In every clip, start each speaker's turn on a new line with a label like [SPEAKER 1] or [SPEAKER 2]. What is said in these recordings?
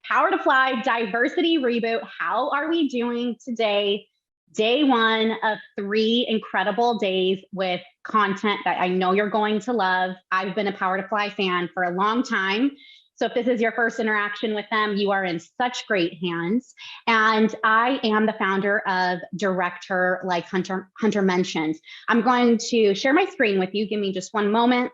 [SPEAKER 1] Power to Fly Diversity Reboot. How are we doing today? Day one of 3 incredible days with content that I know you're going to love. I've been a Power to Fly fan for a long time. So if this is your first interaction with them, you are in such great hands. And I am the founder of DirectHer, like Hunter mentioned. I'm going to share my screen with you. Give me just one moment.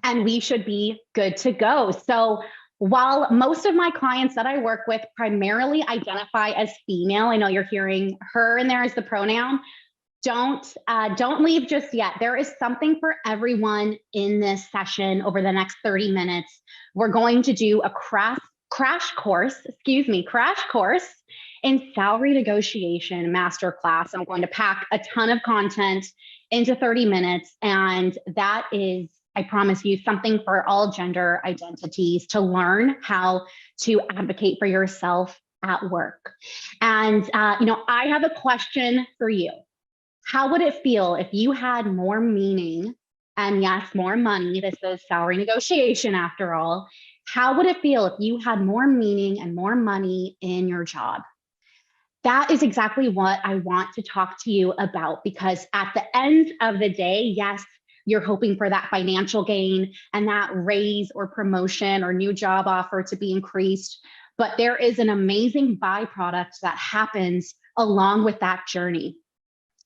[SPEAKER 1] And we should be good to go. So while most of my clients that I work with primarily identify as female, I know you're hearing her in there as the pronoun, don't leave just yet. There is something for everyone in this session over the next 30 minutes. We're going to do a crash course in salary negotiation masterclass. I'm going to pack a ton of content into 30 minutes, and that is, I promise you, something for all gender identities to learn how to advocate for yourself at work. And, I have a question for you. How would it feel if you had more meaning and, yes, more money? This is salary negotiation after all. How would it feel if you had more meaning and more money in your job? That is exactly what I want to talk to you about, because at the end of the day, yes, you're hoping for that financial gain and that raise or promotion or new job offer to be increased. But there is an amazing byproduct that happens along with that journey.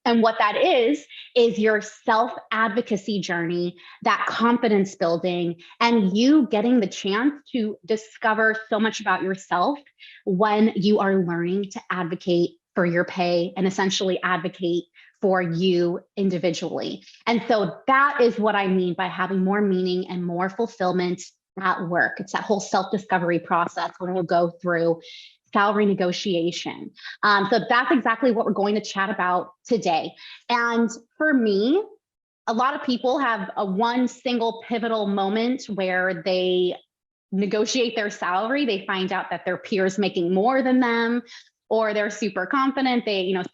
[SPEAKER 1] And what that is your self-advocacy journey, that confidence building, and you getting the chance to discover so much about yourself when you are learning to advocate for your pay and essentially advocate for you individually. And so that is what I mean by having more meaning and more fulfillment at work. It's that whole self-discovery process when we'll go through salary negotiation. So that's exactly what we're going to chat about today. And for me, a lot of people have one single pivotal moment where they negotiate their salary. They find out that their peers making more than them, or they're super confident.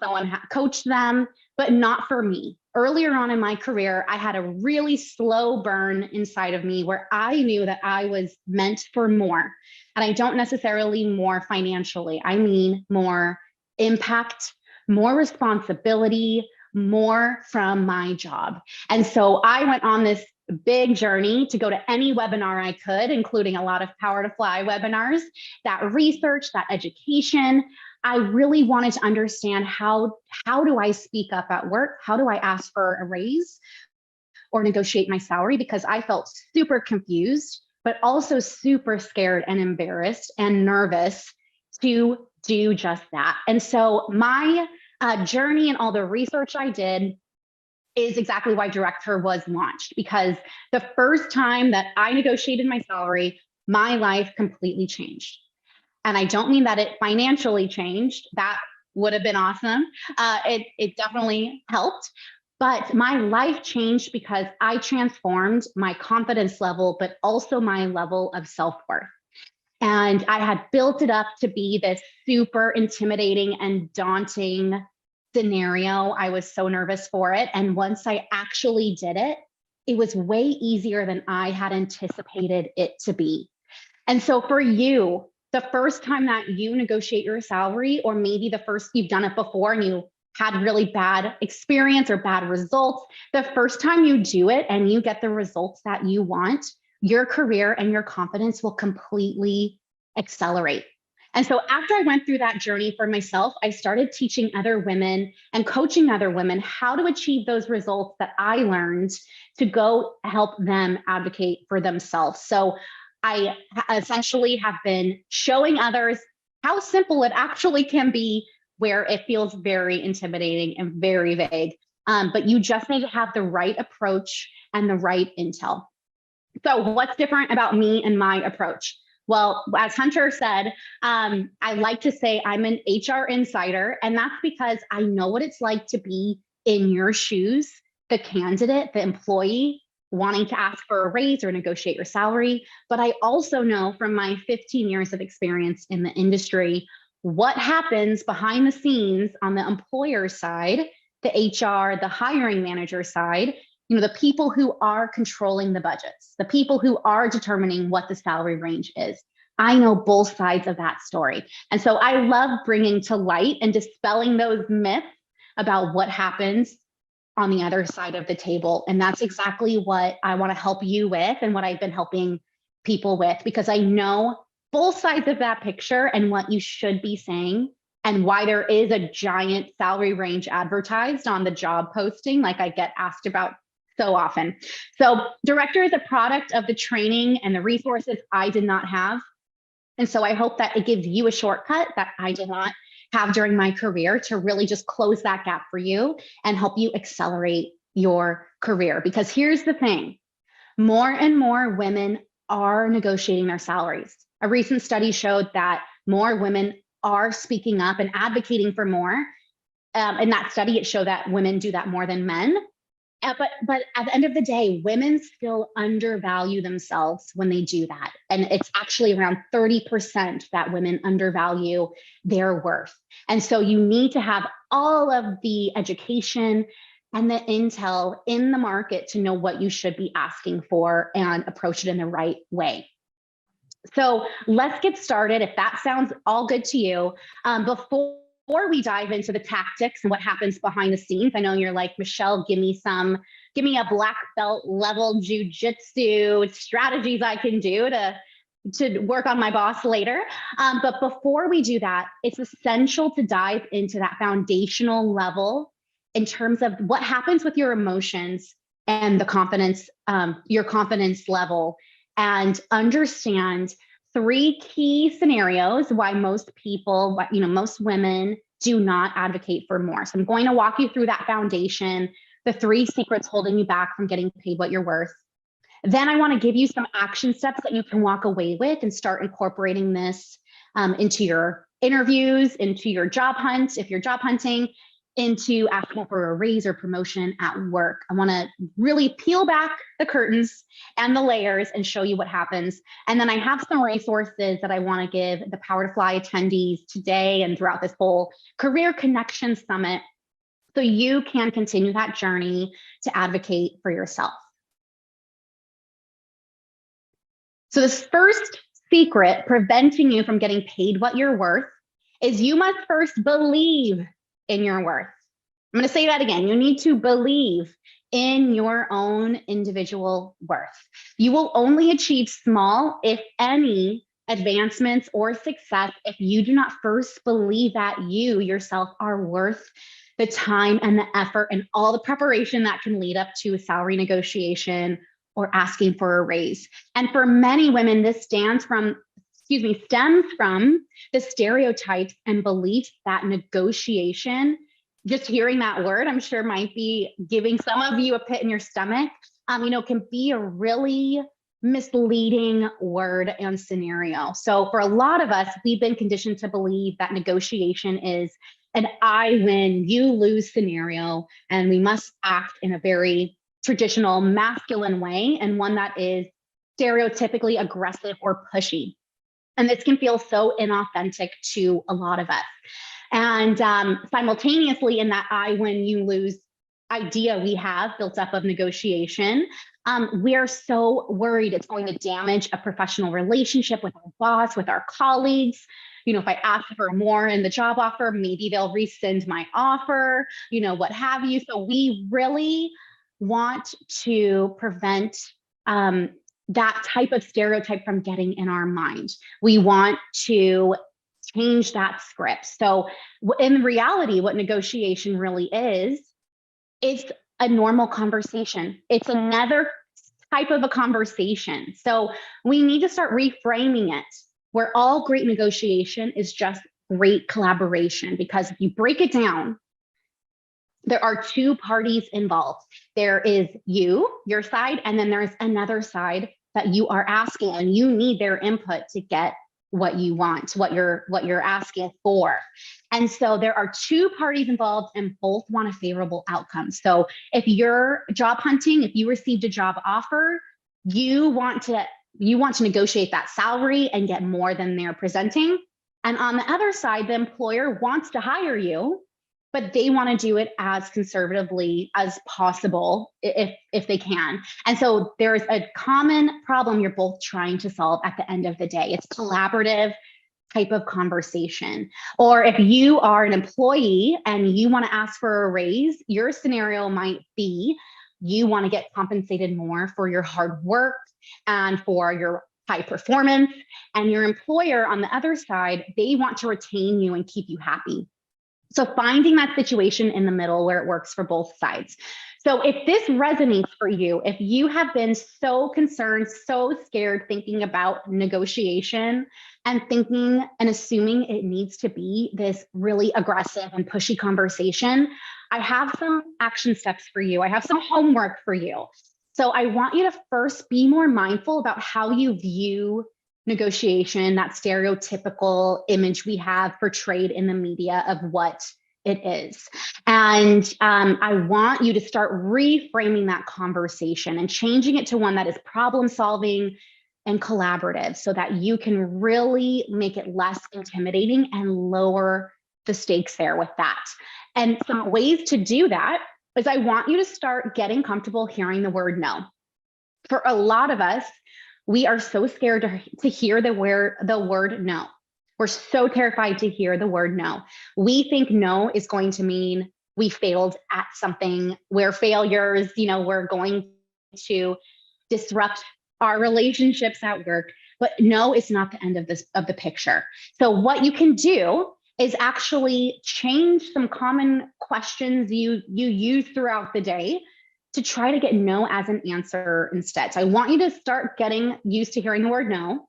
[SPEAKER 1] Someone coached them, but not for me. Earlier on in my career, I had a really slow burn inside of me where I knew that I was meant for more. And I don't necessarily mean more financially. I mean more impact, more responsibility, more from my job. And so I went on this big journey to go to any webinar I could, including a lot of Power to Fly webinars, that research, that education. I really wanted to understand how do I speak up at work? How do I ask for a raise or negotiate my salary? Because I felt super confused, but also super scared and embarrassed and nervous to do just that. And so my journey and all the research I did is exactly why DirectHer was launched, because the first time that I negotiated my salary, my life completely changed. And I don't mean that it financially changed. That would have been awesome. It definitely helped. But my life changed because I transformed my confidence level, but also my level of self-worth. And I had built it up to be this super intimidating and daunting scenario. I was so nervous for it. And once I actually did it, it was way easier than I had anticipated it to be. And so for you, the first time that you negotiate your salary, or maybe the first you've done it before and you had really bad experience or bad results, the first time you do it and you get the results that you want, your career and your confidence will completely accelerate. And so after I went through that journey for myself, I started teaching other women and coaching other women how to achieve those results that I learned to go help them advocate for themselves. So I essentially have been showing others how simple it actually can be, where it feels very intimidating and very vague. But you just need to have the right approach and the right intel. So what's different about me and my approach? Well, as Hunter said, I like to say I'm an HR insider, and that's because I know what it's like to be in your shoes, the candidate, the employee, wanting to ask for a raise or negotiate your salary. But I also know from my 15 years of experience in the industry, what happens behind the scenes on the employer side, the HR, the hiring manager side, the people who are controlling the budgets, the people who are determining what the salary range is. I know both sides of that story. And so I love bringing to light and dispelling those myths about what happens on the other side of the table. And that's exactly what I want to help you with and what I've been helping people with, because I know both sides of that picture and what you should be saying and why there is a giant salary range advertised on the job posting, like I get asked about so often. So DirectHer is a product of the training and the resources I did not have. And so I hope that it gives you a shortcut that I did not have during my career to really just close that gap for you and help you accelerate your career. Because here's the thing, more and more women are negotiating their salaries. A recent study showed that more women are speaking up and advocating for more. In that study, it showed that women do that more than men. But at the end of the day, women still undervalue themselves when they do that. And it's actually around 30% that women undervalue their worth. And so you need to have all of the education and the intel in the market to know what you should be asking for and approach it in the right way. So let's get started. If that sounds all good to you, before we dive into the tactics and what happens behind the scenes, I know you're like, Michelle, give me a black belt level jujitsu strategies I can do to work on my boss later. But before we do that, it's essential to dive into that foundational level in terms of what happens with your emotions and the confidence, your confidence level, and understand 3 key scenarios why most people, most women do not advocate for more. So I'm going to walk you through that foundation, the 3 secrets holding you back from getting paid what you're worth. Then I want to give you some action steps that you can walk away with and start incorporating this into your interviews, into your job hunt, if you're job hunting, into asking for a raise or promotion at work. I want to really peel back the curtains and the layers and show you what happens. And then I have some resources that I want to give the Power to Fly attendees today and throughout this whole Career Connection Summit, so you can continue that journey to advocate for yourself. So this first secret preventing you from getting paid what you're worth is you must first believe in your worth. I'm going to say that again. You need to believe in your own individual worth. You will only achieve small, if any, advancements or success if you do not first believe that you yourself are worth the time and the effort and all the preparation that can lead up to a salary negotiation or asking for a raise. And for many women, this stems from the stereotypes and beliefs that negotiation, just hearing that word, I'm sure might be giving some of you a pit in your stomach, can be a really misleading word and scenario. So for a lot of us, we've been conditioned to believe that negotiation is an I win, you lose scenario, and we must act in a very traditional masculine way, and one that is stereotypically aggressive or pushy. And this can feel so inauthentic to a lot of us. And simultaneously, in that I win, you lose idea we have built up of negotiation, we are so worried it's going to damage a professional relationship with our boss, with our colleagues. If I ask for more in the job offer, maybe they'll rescind my offer, what have you. So we really want to prevent that type of stereotype from getting in our mind. We want to change that script. So in reality, what negotiation really is a normal conversation. It's another type of a conversation. So we need to start reframing it, where all great negotiation is just great collaboration. Because if you break it down, there are 2 parties involved. There is you, your side, and then there's another side that you are asking, and you need their input to get what you want, what you're asking for. And so there are 2 parties involved and both want a favorable outcome. So if you're job hunting, if you received a job offer, you want to negotiate that salary and get more than they're presenting. And on the other side, the employer wants to hire you, but they want to do it as conservatively as possible if they can. And so there's a common problem you're both trying to solve at the end of the day. It's collaborative type of conversation. Or if you are an employee and you want to ask for a raise, your scenario might be you want to get compensated more for your hard work and for your high performance. And your employer on the other side, they want to retain you and keep you happy. So finding that situation in the middle where it works for both sides. So if this resonates for you, if you have been so concerned, so scared thinking about negotiation and thinking and assuming it needs to be this really aggressive and pushy conversation, I have some action steps for you. I have some homework for you. So I want you to first be more mindful about how you view negotiation, that stereotypical image we have portrayed in the media of what it is. And I want you to start reframing that conversation and changing it to one that is problem solving and collaborative so that you can really make it less intimidating and lower the stakes there with that. And some ways to do that is I want you to start getting comfortable hearing the word no. For a lot of us, we are so scared to hear the word no. We're so terrified to hear the word no. We think no is going to mean we failed at something. We're failures, we're going to disrupt our relationships at work. But no is not the end of the picture. So what you can do is actually change some common questions you use throughout the day to try to get no as an answer instead. So I want you to start getting used to hearing the word no.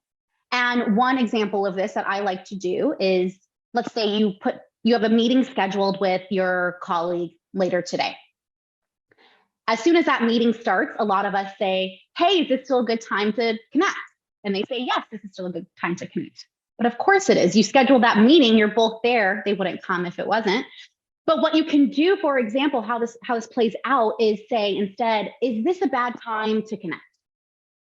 [SPEAKER 1] And one example of this that I like to do is, let's say you have a meeting scheduled with your colleague later today. As soon as that meeting starts, a lot of us say, hey, is this still a good time to connect? And they say, yes, this is still a good time to connect. But of course it is. You scheduled that meeting, you're both there. They wouldn't come if it wasn't. But what you can do, for example, how this plays out is say instead, is this a bad time to connect?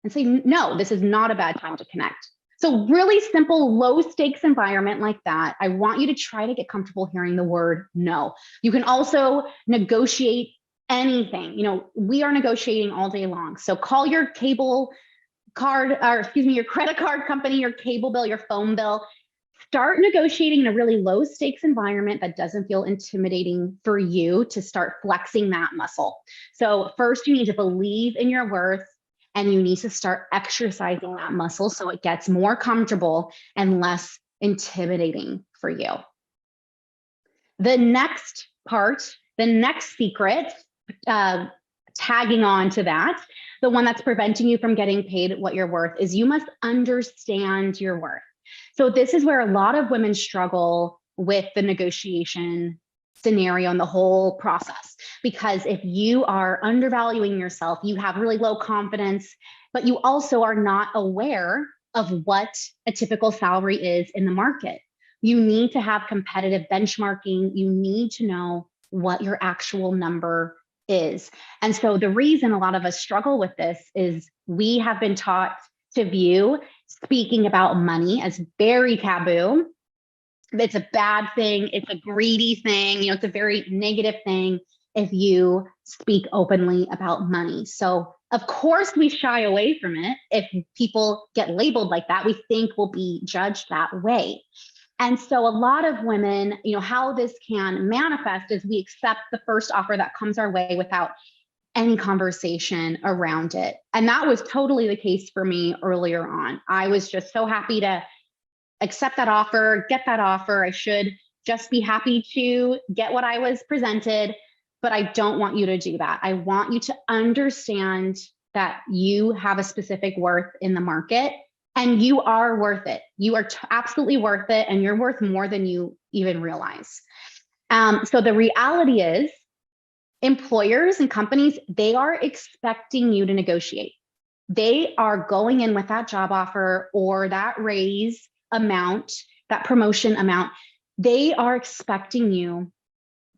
[SPEAKER 1] And say, no, this is not a bad time to connect. So really simple, low stakes environment like that. I want you to try to get comfortable hearing the word no. You can also negotiate anything. We are negotiating all day long. So call your your credit card company, your cable bill, your phone bill. Start negotiating in a really low stakes environment that doesn't feel intimidating for you to start flexing that muscle. So first you need to believe in your worth and you need to start exercising that muscle so it gets more comfortable and less intimidating for you. The next part, the next secret, tagging on to that, the one that's preventing you from getting paid what you're worth is you must understand your worth. So this is where a lot of women struggle with the negotiation scenario and the whole process. Because if you are undervaluing yourself, you have really low confidence, but you also are not aware of what a typical salary is in the market. You need to have competitive benchmarking. You need to know what your actual number is. And so the reason a lot of us struggle with this is we have been taught to view speaking about money as very taboo. It's a bad thing. It's a greedy thing. It's a very negative thing if you speak openly about money. So of course we shy away from it. If people get labeled like that, we think we'll be judged that way. And so a lot of women, how this can manifest is we accept the first offer that comes our way without any conversation around it. And that was totally the case for me earlier on. I was just so happy to accept that offer, get that offer. I should just be happy to get what I was presented, but I don't want you to do that. I want you to understand that you have a specific worth in the market and you are worth it. You are absolutely worth it, and you're worth more than you even realize. So the reality is, employers and companies, they are expecting you to negotiate. They are going in with that job offer or that raise amount, that promotion amount. They are expecting you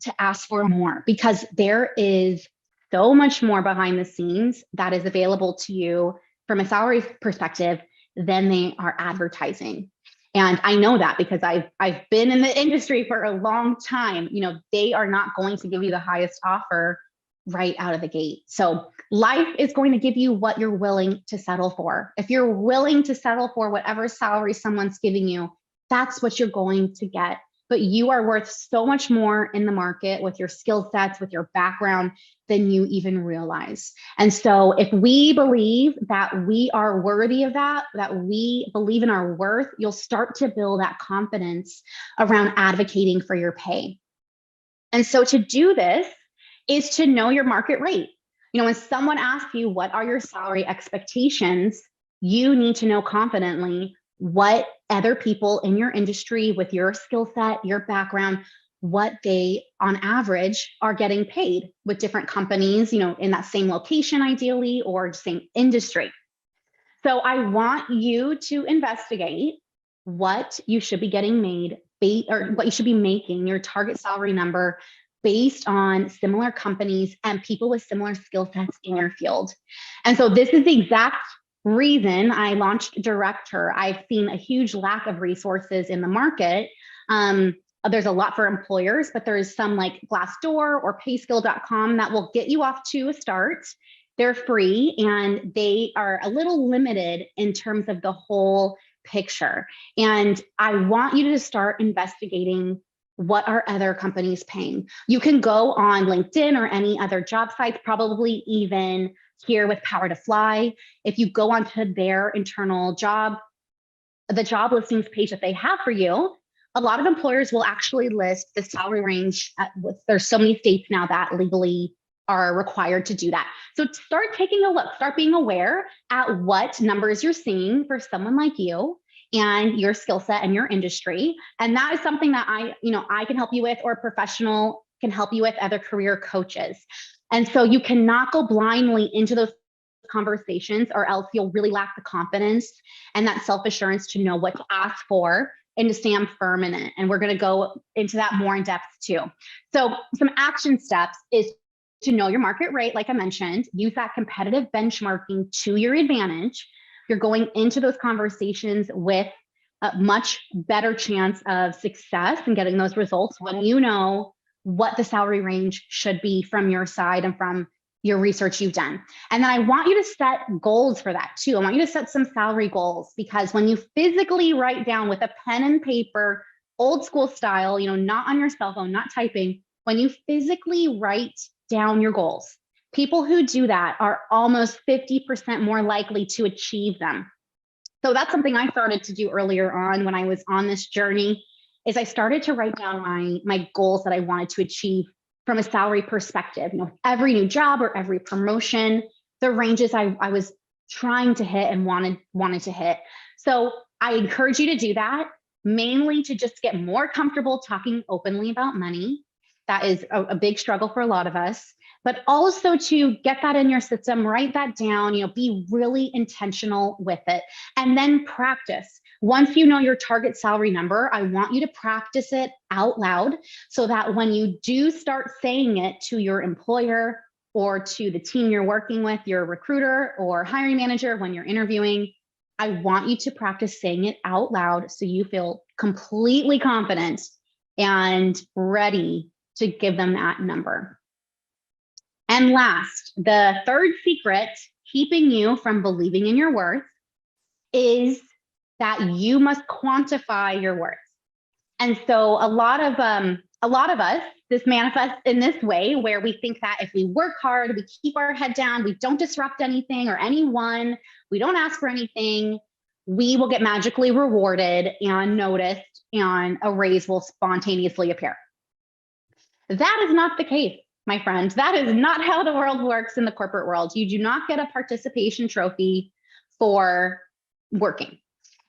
[SPEAKER 1] to ask for more because there is so much more behind the scenes that is available to you from a salary perspective than they are advertising. And I know that because I've been in the industry for a long time. You know, they are not going to give you the highest offer right out of the gate. So life is going to give you what you're willing to settle for. If you're willing to settle for whatever salary someone's giving you, that's what you're going to get. But you are worth so much more in the market with your skill sets, with your background, than you even realize. And so if we believe that we are worthy of that, that we believe in our worth, you'll start to build that confidence around advocating for your pay. And so to do this is to know your market rate. You know, when someone asks you, what are your salary expectations? You need to know confidently what other people in your industry with your skill set, your background, what they on average are getting paid with different companies, you know, in that same location ideally, or same industry. So I want you to investigate what you should be getting made, or what you should be making, your target salary number, based on similar companies and people with similar skill sets in your field. And so this is the exact reason I launched DirectHer. I've seen a huge lack of resources in the market. There's a lot for employers, but there's some like Glassdoor or payskill.com that will get you off to a start. They're free and they are a little limited in terms of the whole picture. And I want you to start investigating what are other companies paying. You can go on LinkedIn or any other job sites, probably even here with Power to Fly. If you go onto their internal the job listings page that they have for you, a lot of employers will actually list the salary range. There's so many states now that legally are required to do that. So start taking a look, start being aware at what numbers you're seeing for someone like you and your skill set and your industry. And that is something that I can help you with, or a professional can help you with, other career coaches. And so you cannot go blindly into those conversations, or else you'll really lack the confidence and that self-assurance to know what to ask for and to stand firm in it. And we're going to go into that more in depth too. So some action steps is to know your market rate. Like I mentioned, use that competitive benchmarking to your advantage. You're going into those conversations with a much better chance of success and getting those results when you know what the salary range should be from your side and from your research you've done. And then I want you to set goals for that too. I want you to set some salary goals, because when you physically write down with a pen and paper, old school style, not on your cell phone, not typing, when you physically write down your goals, people who do that are almost 50% more likely to achieve them. So that's something I started to do earlier on when I was on this journey, is I started to write down my goals that I wanted to achieve from a salary perspective. Every new job or every promotion, the ranges I was trying to hit and wanted to hit. So I encourage you to do that, mainly to just get more comfortable talking openly about money. That is a big struggle for a lot of us, but also to get that in your system, write that down, be really intentional with it, and then practice. Once you know your target salary number, I want you to practice it out loud so that when you do start saying it to your employer or to the team you're working with, your recruiter or hiring manager, when you're interviewing, I want you to practice saying it out loud so you feel completely confident and ready to give them that number. And last, the third secret keeping you from believing in your worth is that you must quantify your worth. And so a lot of us, this manifests in this way, where we think that if we work hard, we keep our head down, we don't disrupt anything or anyone, we don't ask for anything, we will get magically rewarded and noticed, and a raise will spontaneously appear. That is not the case, my friend. That is not how the world works in the corporate world. You do not get a participation trophy for working.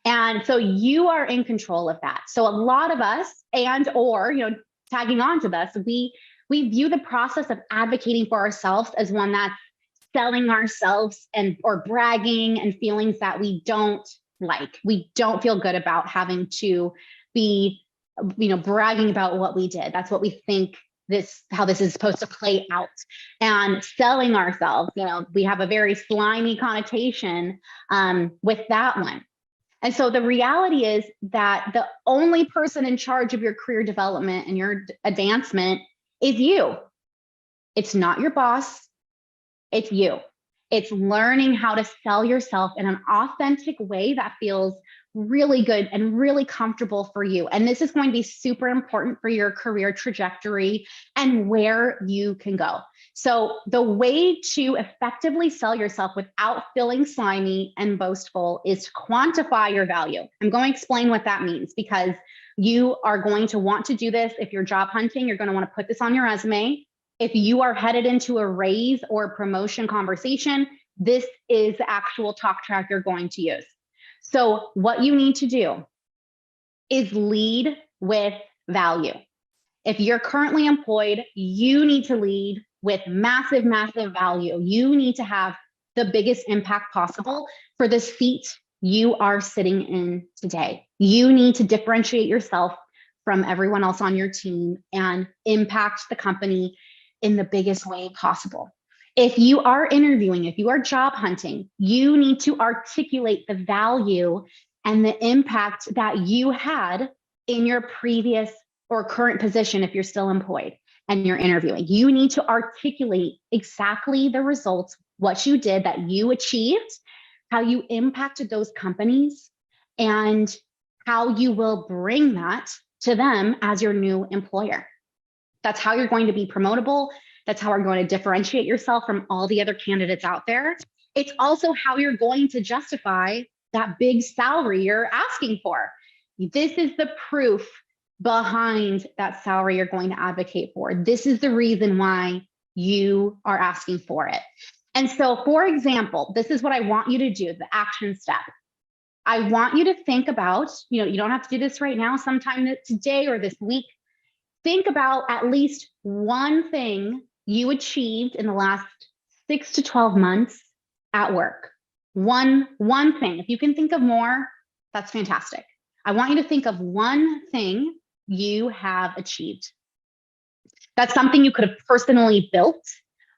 [SPEAKER 1] And so you are in control of that. So a lot of us, tagging on to this, we view the process of advocating for ourselves as one that's selling ourselves or bragging and feelings that we don't like. We don't feel good about having to be, bragging about what we did. That's what we think how this is supposed to play out. And selling ourselves, we have a very slimy connotation with that one. And so the reality is that the only person in charge of your career development and your advancement is you. It's not your boss, it's you. It's learning how to sell yourself in an authentic way that feels really good and really comfortable for you. And this is going to be super important for your career trajectory and where you can go. So the way to effectively sell yourself without feeling slimy and boastful is to quantify your value. I'm going to explain what that means, because you are going to want to do this. If you're job hunting, you're going to want to put this on your resume. If you are headed into a raise or promotion conversation, this is the actual talk track you're going to use. So what you need to do is lead with value. If you're currently employed, you need to lead with massive, massive value. You need to have the biggest impact possible for the seat you are sitting in today. You need to differentiate yourself from everyone else on your team and impact the company in the biggest way possible. If you are interviewing, if you are job hunting, you need to articulate the value and the impact that you had in your previous or current position if you're still employed and you're interviewing. You need to articulate exactly the results, what you did, that you achieved, how you impacted those companies, and how you will bring that to them as your new employer. That's how you're going to be promotable. That's how you're going to differentiate yourself from all the other candidates out there. It's also how you're going to justify that big salary you're asking for. This is the proof behind that salary you're going to advocate for. This is the reason why you are asking for it. And so, for example, this is what I want you to do, the action step. I want you to think about, you don't have to do this right now, sometime today or this week. Think about at least one thing you achieved in the last 6 to 12 months at work. One thing. If you can think of more, that's fantastic. I want you to think of one thing you have achieved. That's something you could have personally built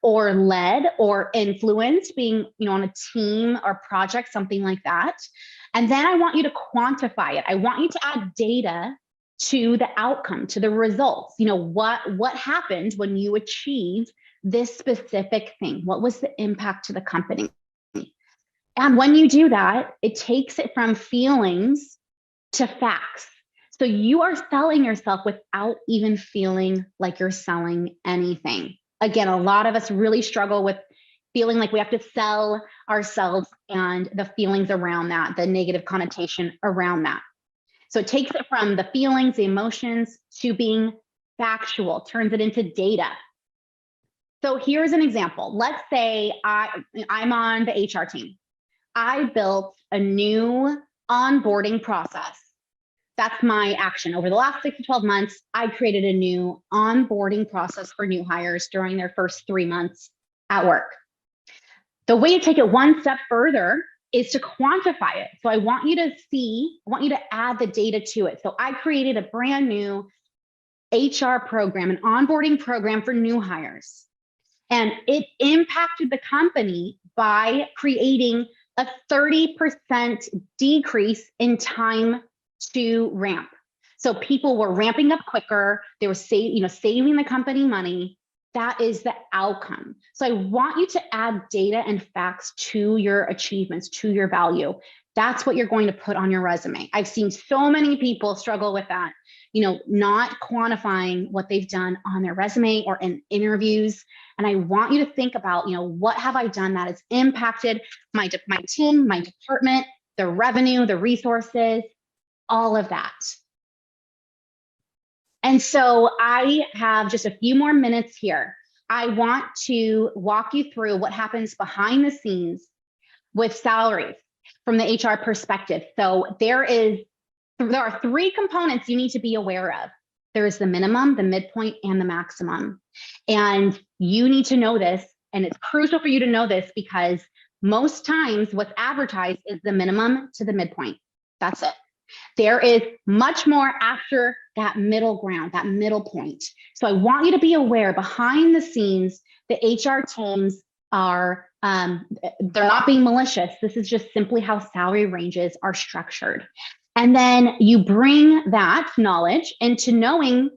[SPEAKER 1] or led or influenced, being on a team or project, something like that. And then I want you to quantify it. I want you to add data to the outcome, to the results. What happened when you achieved this specific thing? What was the impact to the company? And when you do that, it takes it from feelings to facts. So you are selling yourself without even feeling like you're selling anything. Again, a lot of us really struggle with feeling like we have to sell ourselves and the feelings around that, the negative connotation around that. So it takes it from the feelings, the emotions, to being factual, turns it into data. So here's an example. Let's say I'm on the HR team. I built a new onboarding process. That's my action. Over the last 6 to 12 months, I created a new onboarding process for new hires during their first 3 months at work. The way to take it one step further is to quantify it. So I want you to add the data to it. So I created a brand new HR program, an onboarding program for new hires. And it impacted the company by creating a 30% decrease in time to ramp. So people were ramping up quicker. They were saving the company money. That is the outcome. So I want you to add data and facts to your achievements, to your value. That's what you're going to put on your resume. I've seen so many people struggle with that, not quantifying what they've done on their resume or in interviews. And I want you to think about, what have I done that has impacted my team, my department, the revenue, the resources, all of that. And so I have just a few more minutes here. I want to walk you through what happens behind the scenes with salaries from the HR perspective. So there are 3 components you need to be aware of. There is the minimum, the midpoint, and the maximum. And you need to know this, and it's crucial for you to know this, because most times what's advertised is the minimum to the midpoint. That's it. There is much more after that middle ground, that middle point. So I want you to be aware behind the scenes, the HR teams are They're not being malicious. This is just simply how salary ranges are structured. And then you bring that knowledge into knowing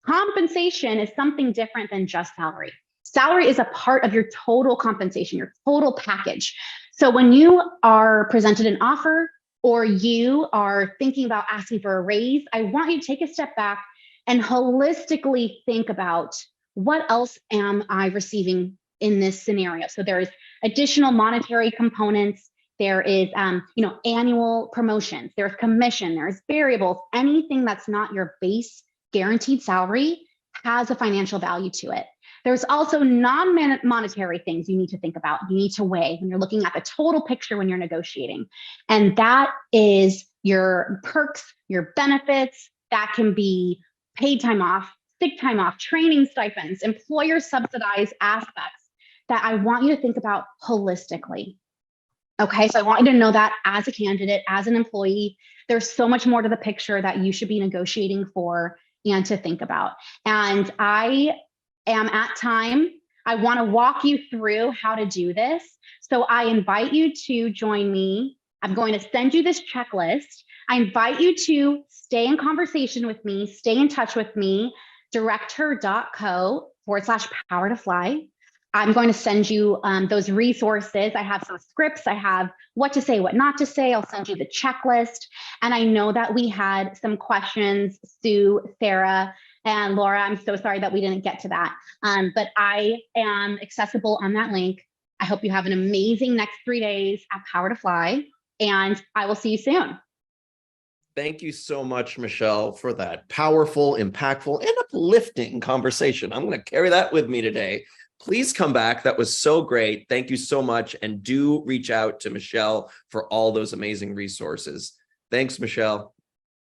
[SPEAKER 1] compensation is something different than just salary. Salary is a part of your total compensation, your total package. So when you are presented an offer or you are thinking about asking for a raise, I want you to take a step back and holistically think about what else am I receiving in this scenario. So there's additional monetary components. There is, annual promotions. There's commission. There's variables. Anything that's not your base guaranteed salary has a financial value to it. There's also non-monetary things you need to think about. You need to weigh when you're looking at the total picture when you're negotiating. And that is your perks, your benefits. That can be paid time off, sick time off, training stipends, employer subsidized aspects that I want you to think about holistically. Okay, so I want you to know that as a candidate, as an employee, there's so much more to the picture that you should be negotiating for and to think about. And I am at time. I want to walk you through how to do this. So I invite you to join me. I'm going to send you this checklist. I invite you to stay in conversation with me, stay in touch with me, DirectHer.co/power to fly. I'm going to send you those resources. I have some scripts. I have what to say, what not to say. I'll send you the checklist. And I know that we had some questions, Sue, Sarah, and Laura. I'm so sorry that we didn't get to that. But I am accessible on that link. I hope you have an amazing next 3 days at Power to Fly, and I will see you soon.
[SPEAKER 2] Thank you so much, Michelle, for that powerful, impactful, and uplifting conversation. I'm going to carry that with me today. Please come back. That was so great. Thank you so much. And do reach out to Michelle for all those amazing resources. Thanks, Michelle.